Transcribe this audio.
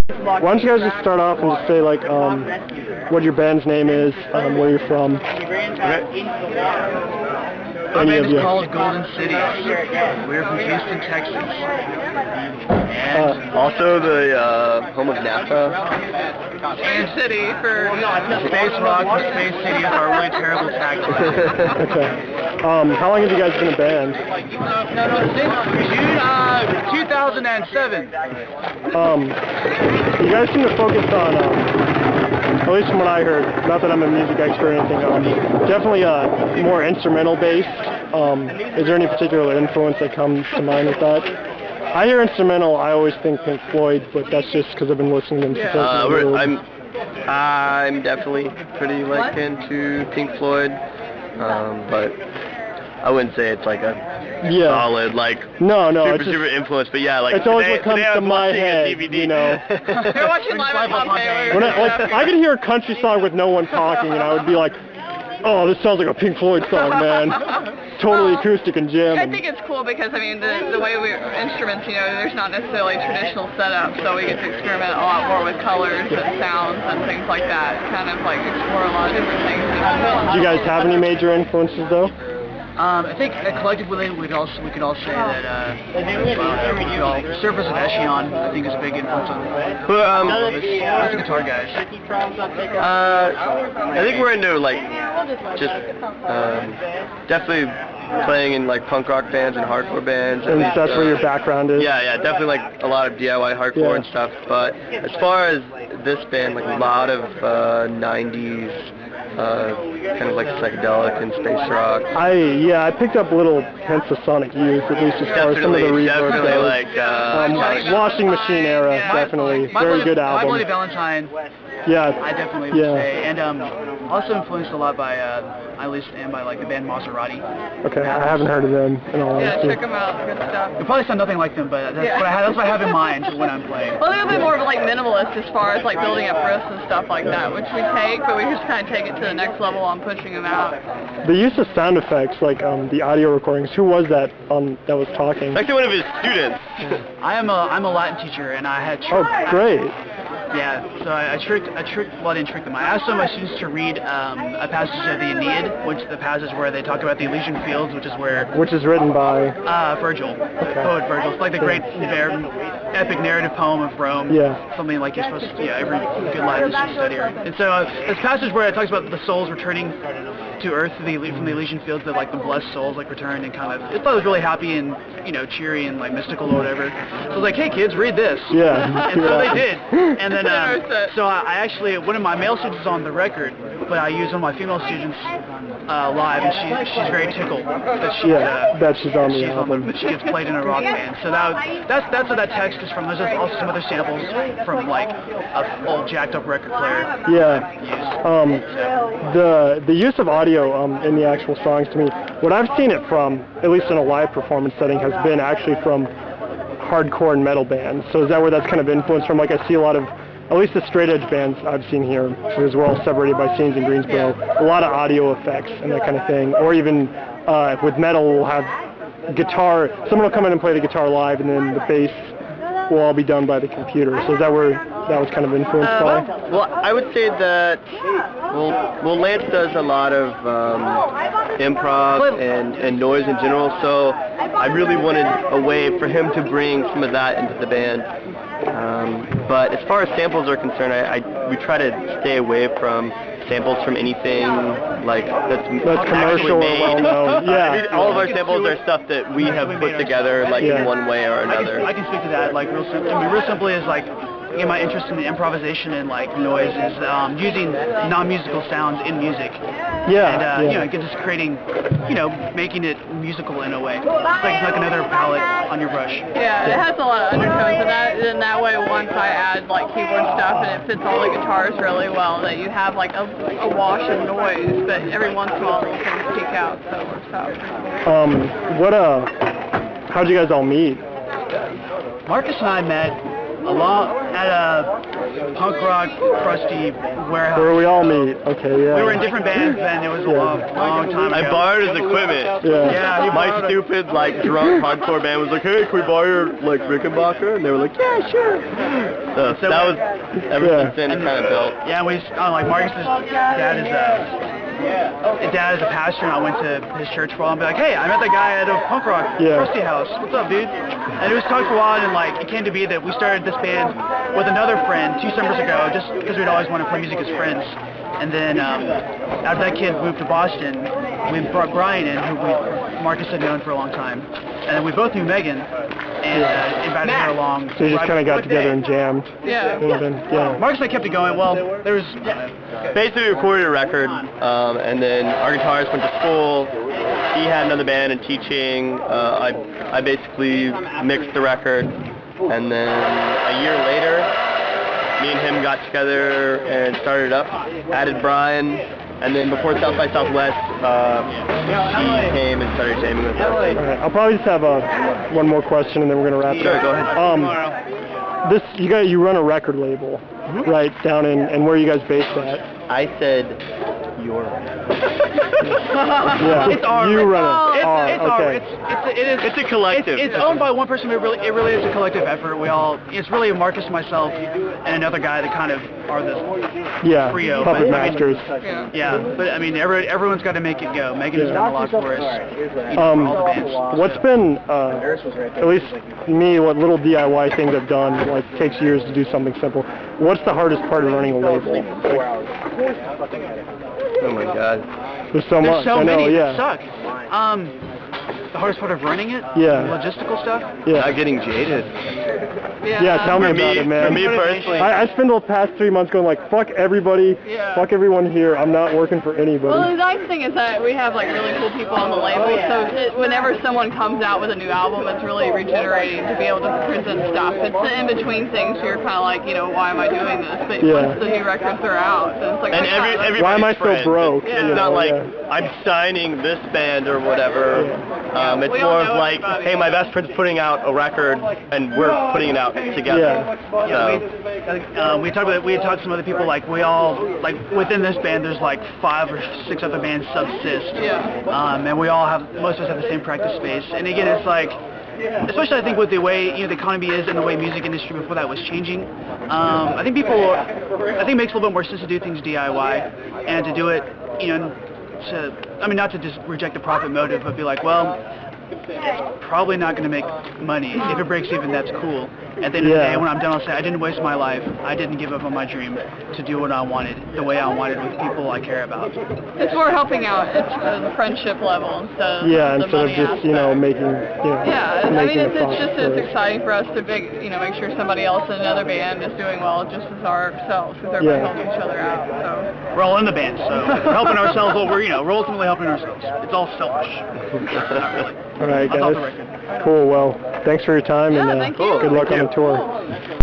Why don't you guys just start off and just say like what your band's name is, where you're from. Our band is called Golden City. We're from Houston, Texas. And also the home of NASA. And City for Space Rock and Space City is our really terrible tagline. Okay. How long have you guys been a band? Since June 2007. You guys seem to focus on, at least from what I heard, not that I'm a music expert or anything, definitely more instrumental based. Is there any particular influence that comes to mind with that? I hear instrumental, I always think Pink Floyd, but that's just because I've been listening to them since I was little. I'm definitely pretty into Pink Floyd, but I wouldn't say it's like a solid super influence. But yeah, like it's always what comes to my head. You know, you're watching live at Pompeii. I could hear a country song with no one talking, and I would be like, oh, this sounds like a Pink Floyd song, man. Totally acoustic and jam. I think it's cool because, I mean, the way we instruments, there's not necessarily traditional setup, so we get to experiment a lot more with colors and sounds and things like that. Kind of like explore a lot of different things. Do you guys have any major influences though? I think collectively we could all say that Surfers of Eshion I think is a big influence on us the guitar guys. I think we're into definitely playing in punk rock bands and hardcore bands. And that's where your background is? Yeah, definitely a lot of DIY hardcore and stuff. But as far as this band, a lot of 90s. Kind of like psychedelic and space rock. I picked up little hints of Sonic Youth, at least as far as some of the reverb goes. Washing Machine era, definitely. Very good album. My Bloody Valentine, yeah, I definitely would say. And also influenced a lot by, I least am by the band Maserati. Okay, I haven't heard of them in all honesty. Yeah, check them out, good stuff. They probably sound nothing like them, but that's what I have in mind when I'm playing. Well, they're a bit more of minimalist as far as building up riffs and stuff like that, which we take, but we just kind of take it to the next level on pushing them out. The use of sound effects, the audio recordings, who was that that was talking? Actually one of his students. I'm a Latin teacher, and I had Oh, great. Yeah, so I didn't trick them. I asked some of my students to read a passage of the Aeneid, which is the passage where they talk about the Elysian Fields, which is written by? Virgil, poet Virgil. It's like the great epic narrative poem of Rome. Yeah. Something like you're supposed to, every good Latin studier. And so this passage where it talks about the souls returning to Earth from the Elysian Fields, that the blessed souls returned, and I thought it was really happy and cheery and mystical or whatever. So I was like, hey kids, read this. Yeah. And so they did. And then so I actually, one of my male students is on the record, but I use one of my female students live, and she's very tickled that she's on the album. But she gets played in a rock band. So that's what that text is from. There's also some other samples from an old jacked up record player. Yeah. The use of audio in the actual songs, to me, what I've seen it from, at least in a live performance setting, has been actually from hardcore and metal bands. So is that where that's kind of influenced from? I see a lot of, at least the straight edge bands I've seen here, because we're all separated by scenes in Greensboro, a lot of audio effects and that kind of thing. Or even with metal, we'll have guitar, someone will come in and play the guitar live, and then the bass will all be done by the computer. So is that where that was kind of influenced by? Well, I would say that, Lance does a lot of improv and noise in general, so I really wanted a way for him to bring some of that into the band. But as far as samples are concerned, we try to stay away from samples from anything that's commercial made. Or well-known. Yeah. All of our samples are stuff that we have put together in one way or another. I can speak to that real simply. Real simply is my interest in the improvisation and noise is using non-musical sounds in music. Yeah. And just creating, making it musical in a way. It's like another palette on your brush. Yeah, it has a lot of undertones, and in that way, once I add keyboard stuff and it fits all the guitars really well, that you have a wash of noise, but every once in a while little things peek out, so it works out. How'd you guys all meet? Marcus and I met At a punk rock crusty warehouse. Where we all meet. Okay, yeah. We were in different bands then. It was a long time ago. I borrowed his equipment. Yeah. My stupid, like, drunk hardcore band was like, hey, can we borrow your, like, Rickenbacker? And they were like, yeah, sure. So that was, ever since then, it kind of built. Yeah, like, Marcus's dad is a pastor, and I went to his church for a while and be like, hey, I met that guy at a punk rock crusty house. What's up, dude? And it was talked for a while, and like it came to be that we started this band with another friend 2 summers ago, just because we'd always wanted to play music as friends. And then after that kid moved to Boston, we brought Brian in, who Marcus had known for a long time. And then we both knew Megan, and invited her along. So you just kind of got together and jammed. Yeah. Marcus and I kept it going. Well, there was... Basically, we recorded a record, and then our guitarist went to school. He had another band and teaching. I basically mixed the record, and then a year later, me and him got together and started up, added Brian, and then before South by Southwest, he came and started jamming with us. All right, I'll probably just have one more question, and then we're gonna wrap Sure, up. go ahead. You run a record label, right, down in where are you guys based at? I said your. Yeah, It's our. you run it. It's a collective. It's owned by one person, but it really is a collective effort. It's really Marcus, myself, and another guy that kind of are the trio. Puppet masters. But I mean, everyone's got to make it go. Megan has done a lot for us. For all the bands. What's been, at least me, what little DIY things I've done, like takes years to do something simple. What's the hardest part of running a label? Oh my God. There's so much. So I know, many yeah. that suck. The hardest part of running it? Yeah. Logistical stuff? Yeah. Not getting jaded. Yeah, tell me about it, man. For me personally, I spent the past 3 months going like, fuck everybody, fuck everyone here, I'm not working for anybody. Well, the nice thing is that we have like really cool people on the label, so whenever someone comes out with a new album, it's really regenerating to be able to present stuff. It's the in-between things where you're kind of like, why am I doing this? But once the new records are out, then it's like, and everybody's why am I so broke? It's not like I'm signing this band or whatever. It's more of like, hey, my best friend's putting out a record, and we're putting it out together. We had talked to some other people, like we all, like within this band there's like 5 or 6 other bands subsist. And most of us have the same practice space. And again, it's like, especially I think with the way the economy is and the way music industry before that was changing, I think it makes a little bit more sense to do things DIY and to do it, not to just reject the profit motive, but be like, well, it's probably not going to make money. If it breaks even, that's cool. At the end of the day, when I'm done, I'll say, I didn't waste my life. I didn't give up on my dream to do what I wanted, the way I wanted, with people I care about. It's more helping out at the friendship level instead of instead the money of just, aspect. making, it's just as exciting for us to make sure somebody else in another band is doing well just as ourselves, because everybody helping each other out. So we're all in the band, so we're helping ourselves. Well, we're ultimately helping ourselves. It's all selfish. Not really. All right, guys. Cool. Well, thanks for your time, and thank you. good luck on the tour.